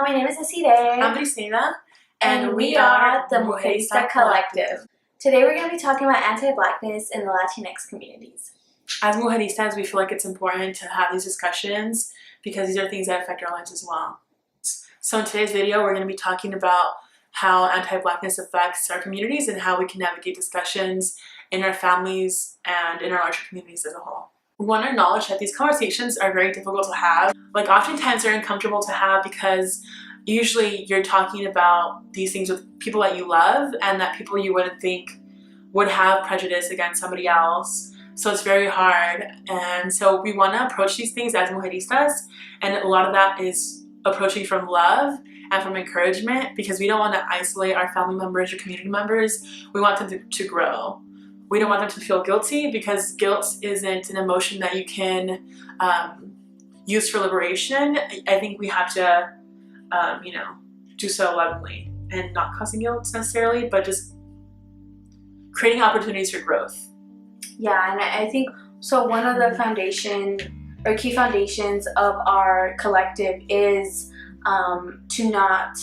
my name is Asire. I'm Brisena, and we are the Muxerista Collective. Today we're going to be talking about anti-Blackness in the Latinx communities. As Muxeristas, we feel like it's important to have these discussions because these are things that affect our lives as well. So in today's video, we're going to be talking about how anti-Blackness affects our communities and how we can navigate discussions in our families and in our larger communities as a whole. We want to acknowledge that these conversations are very difficult to have. Like, oftentimes they're uncomfortable to have because usually you're talking about these things with people that you love and that people you wouldn't think would have prejudice against somebody else. So it's very hard. And so we want to approach these things as mujeristas, and a lot of that is approaching from love and from encouragement, because we don't want to isolate our family members or community members. We want them to grow. We don't want them to feel guilty, because guilt isn't an emotion that you can use for liberation. I think we have to, do so lovingly and not causing guilt necessarily, but just creating opportunities for growth. Yeah, and I think so. One of the key foundations of our collective is to not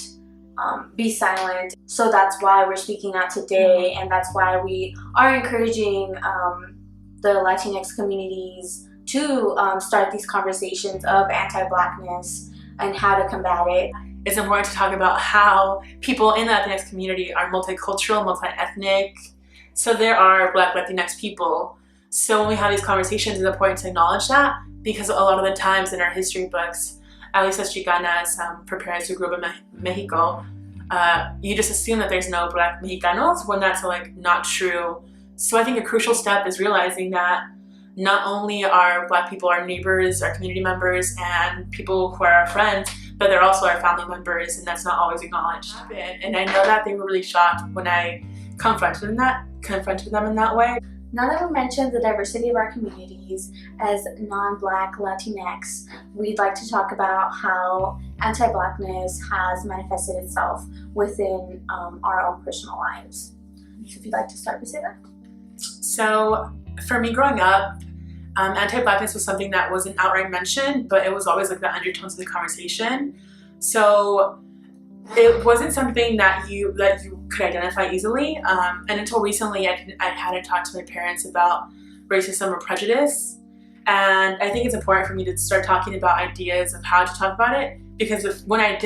be silent. So that's why we're speaking out today, and that's why we are encouraging the Latinx communities to start these conversations of anti-Blackness and how to combat it. It's important to talk about how people in the Latinx community are multicultural, multi-ethnic. So there are Black Latinx people. So when we have these conversations, it's important to acknowledge that, because a lot of the times in our history books, at least as Chicanas, for parents who grew up in Mexico, you just assume that there's no Black Mexicanos, when that's not true. So I think a crucial step is realizing that not only are Black people our neighbors, our community members, and people who are our friends, but they're also our family members, and that's not always acknowledged. And I know that they were really shocked when I confronted them in that way. Now that we mentioned the diversity of our communities as non-Black Latinx, we'd like to talk about how anti-Blackness has manifested itself within our own personal lives. So if you'd like to start, Brisena. So for me growing up, anti-Blackness was something that wasn't outright mentioned, but it was always the undertones of the conversation. So it wasn't something that you could identify easily, and until recently I hadn't talked to my parents about racism or prejudice. And I think it's important for me to start talking about ideas of how to talk about it, because when I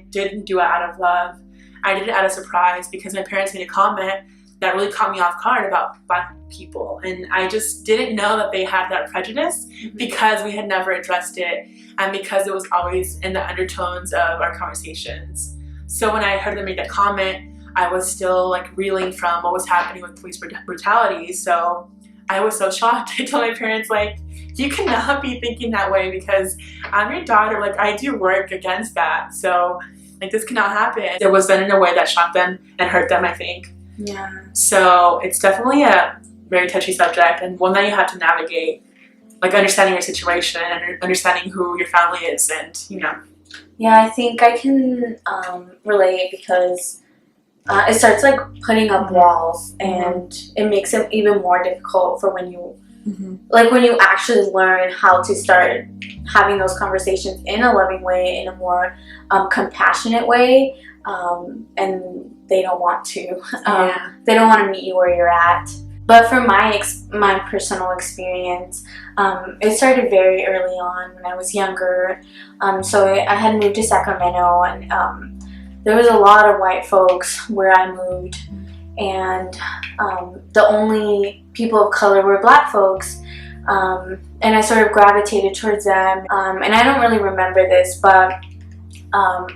didn't do it out of love. I did it out of surprise, because my parents made a comment that really caught me off guard about Black people, and I just didn't know that they had that prejudice, because we had never addressed it, and because it was always in the undertones of our conversations. So when I heard them make that comment, I was still reeling from what was happening with police brutality. So I was so shocked. I told my parents, you cannot be thinking that way, because I'm your daughter. I do work against that. So this cannot happen. It was done in a way that shocked them and hurt them, I think. Yeah. So it's definitely a very touchy subject, and one that you have to navigate, understanding your situation and understanding who your family is, and Yeah, I think I can relate, because it starts putting up walls, and it makes it even more difficult for when you when you actually learn how to start having those conversations in a loving way, in a more compassionate way, and they don't want to. They don't want to meet you where you're at. But from my personal experience, it started very early on when I was younger. So I had moved to Sacramento, and there was a lot of white folks where I moved, and the only people of color were Black folks, and I sort of gravitated towards them. And I don't really remember this, but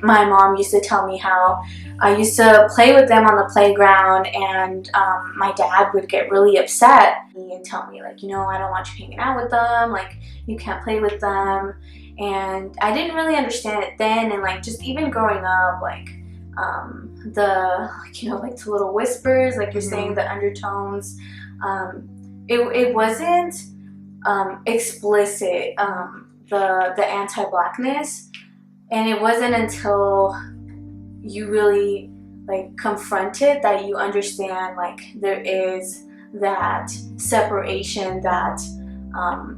my mom used to tell me how I used to play with them on the playground, and my dad would get really upset and tell me I don't want you hanging out with them, you can't play with them. And I didn't really understand it then, and just even growing up, the little whispers, you're saying, the undertones, it wasn't explicit, the anti-Blackness. And it wasn't until you really confront it that you understand there is that separation that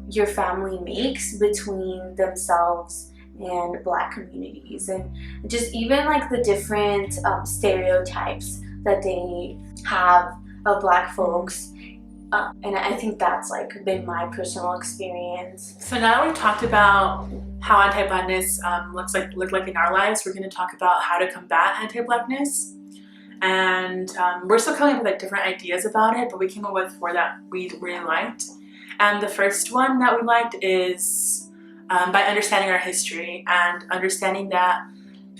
your family makes between themselves and Black communities, and just even like the different stereotypes that they have of Black folks. And I think that's like been my personal experience. So now that we've talked about how anti-Blackness look like in our lives, we're going to talk about how to combat anti-Blackness. And we're still coming up with like different ideas about it, but we came up with 4 that we really liked. And the first one that we liked is by understanding our history and understanding that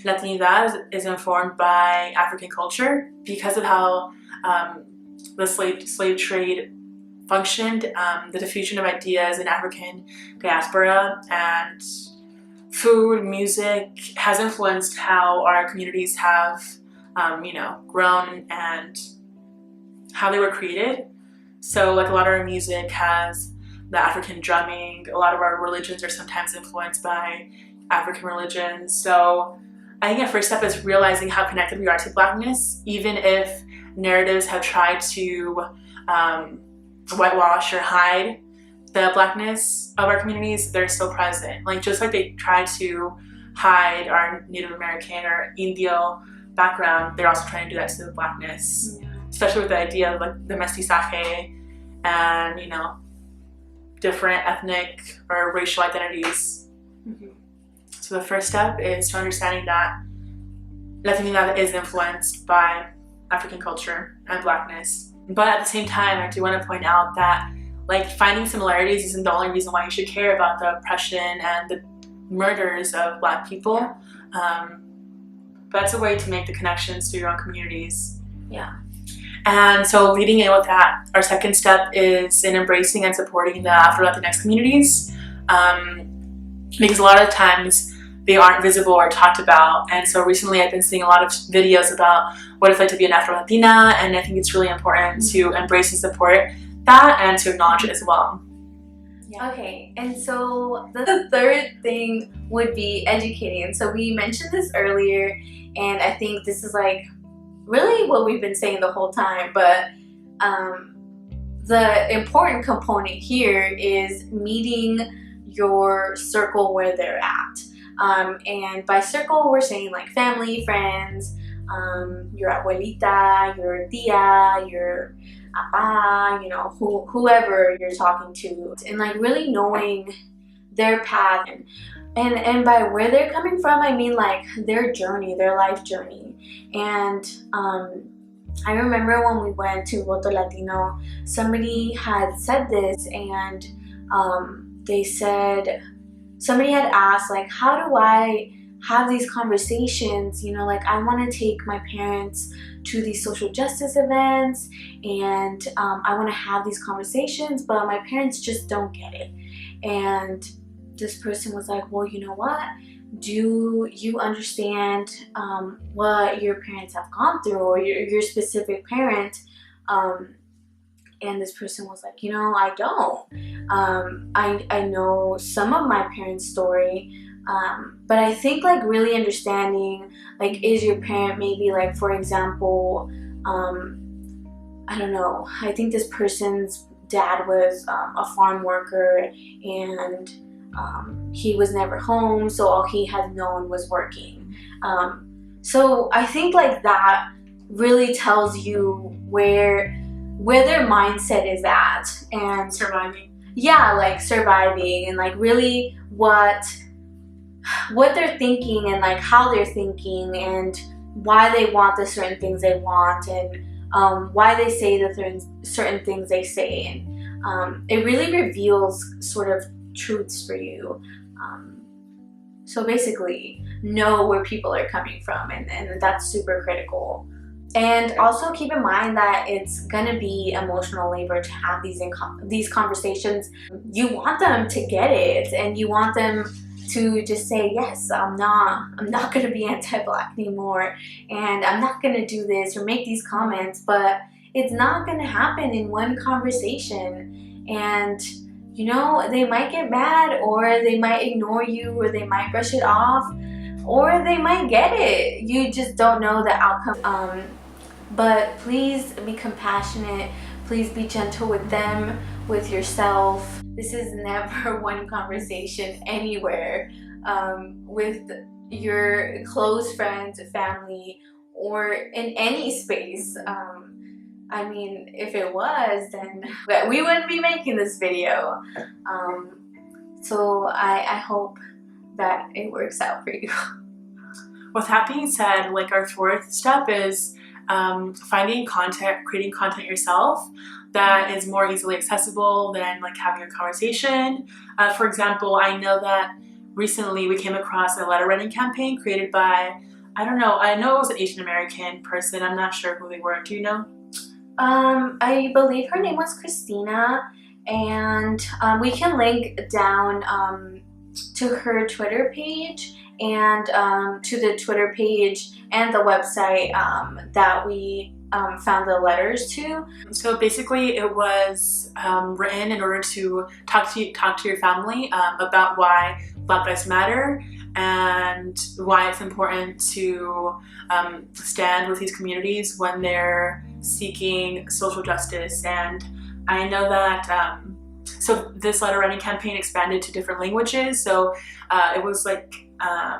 Latinidad is informed by African culture because of how the slave trade functioned, the diffusion of ideas in African diaspora, and food, music has influenced how our communities have, grown and how they were created. So like a lot of our music has the African drumming, a lot of our religions are sometimes influenced by African religions. So I think our first step is realizing how connected we are to Blackness, even if narratives have tried to whitewash or hide the Blackness of our communities. They're still present. Like just like they try to hide our Native American or Indio background, they're also trying to do that to the Blackness, especially with the idea of like the mestizaje and different ethnic or racial identities. So the first step is to understanding that Latinidad is influenced by African culture and Blackness. But at the same time, I do want to point out that like finding similarities isn't the only reason why you should care about the oppression and the murders of Black people. That's a way to make the connections to your own communities. Yeah. And so leading in with that, our second step is in embracing and supporting the Afro-Latinx communities, because a lot of times they aren't visible or talked about. And so recently I've been seeing a lot of videos about what it's like to be an Afro-Latina, and I think it's really important to embrace and support that and to acknowledge it as well. Yeah. Okay, and so the third thing would be educating. And so we mentioned this earlier, and I think this is like really what we've been saying the whole time, but the important component here is meeting your circle where they're at. And by circle, we're saying like family, friends, your abuelita, your tia, your apa, whoever you're talking to, and like really knowing their path, and by where they're coming from, I mean like their journey, their life journey. And I remember when we went to Voto Latino, somebody had said this, and they said, somebody had asked like, how do I have these conversations, like I want to take my parents to these social justice events, and I want to have these conversations, but my parents just don't get it. And this person was like, well, you know what? Do you understand what your parents have gone through, or your specific parent? And this person was like, I don't. I know some of my parents' story, but I think like really understanding, like, is your parent maybe like, for example, I don't know, I think this person's dad was a farm worker, and he was never home, so all he had known was working. So I think like that really tells you where their mindset is at, and surviving. Yeah, like surviving, and like really what they're thinking, and like how they're thinking, and why they want the certain things they want, and why they say the certain things they say. And it really reveals sort of truths for you. So basically know where people are coming from, and that's super critical. And also keep in mind that it's gonna be emotional labor to have these conversations. You want them to get it, and you want them to just say, yes, I'm not gonna be anti-Black anymore, and I'm not gonna do this or make these comments. But it's not gonna happen in one conversation, and they might get mad, or they might ignore you, or they might brush it off, or they might get it. You just don't know the outcome. But please be compassionate. Please be gentle with them, with yourself. This is never one conversation anywhere. with your close friends, family, or in any space. I mean, if it was, then we wouldn't be making this video. So I hope that it works out for you. With that being said, like our fourth step is finding content, creating content yourself that is more easily accessible than like having a conversation. For example, I know that recently we came across a letter writing campaign created by, I don't know, I know it was an Asian American person. I'm not sure who they were. Do you know? I believe her name was Christina, and we can link down to her Twitter page and to the Twitter page and the website that we found the letters to. So basically it was written in order to talk to your family about why Black Lives Matter and why it's important to stand with these communities when they're seeking social justice. And I know that so this letter writing campaign expanded to different languages, so it was like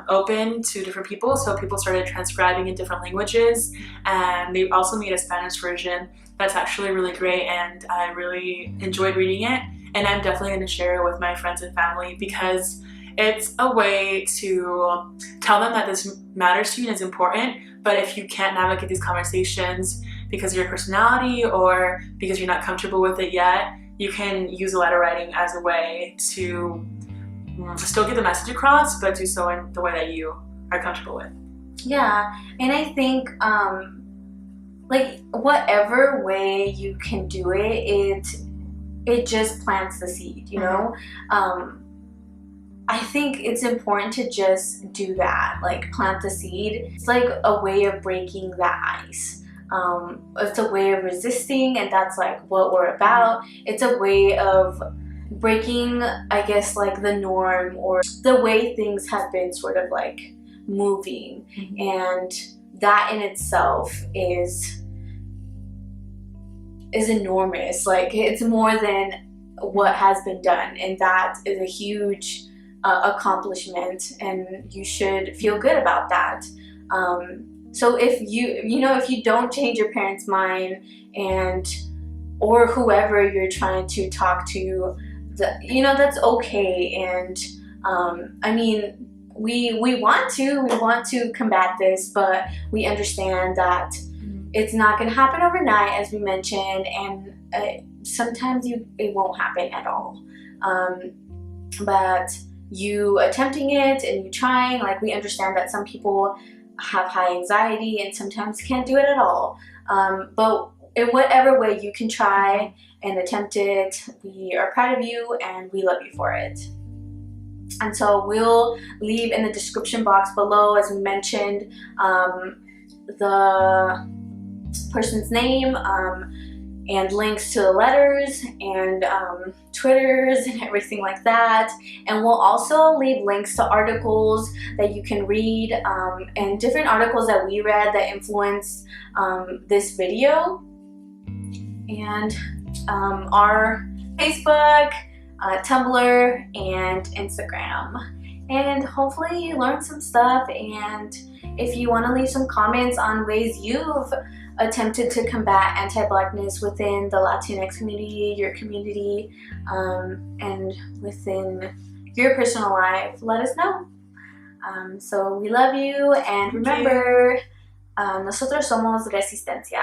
open to different people, so people started transcribing in different languages, and they also made a Spanish version that's actually really great, and I really enjoyed reading it, and I'm definitely going to share it with my friends and family because it's a way to tell them that this matters to you and is important. But if you can't navigate these conversations because of your personality or because you're not comfortable with it yet, you can use letter writing as a way to still get the message across, but do so in the way that you are comfortable with. Yeah, and I think like whatever way you can do it, it just plants the seed, you know? I think it's important to just do that, like plant the seed. It's like a way of breaking the ice. It's a way of resisting, and that's like what we're about. It's a way of breaking, I guess, like the norm or the way things have been sort of like moving. And that in itself is enormous. Like it's more than what has been done, and that is a huge accomplishment, and you should feel good about that. So if you don't change your parents' mind, or whoever you're trying to talk to, that's okay. And I mean, we want to combat this, but we understand that it's not going to happen overnight, as we mentioned, and sometimes it won't happen at all. But you attempting it and you trying, like, we understand that some people have high anxiety and sometimes can't do it at all. But in whatever way you can try and attempt it, we are proud of you and we love you for it. And so we'll leave in the description box below, as we mentioned, the person's name and links to the letters and Twitters and everything like that. And we'll also leave links to articles that you can read and different articles that we read that influenced this video. And our Facebook, Tumblr, and Instagram. And hopefully you learned some stuff, and if you want to leave some comments on ways you've attempted to combat anti-Blackness within the Latinx community, your community, and within your personal life, let us know. So we love you, and remember, nosotros somos Resistencia.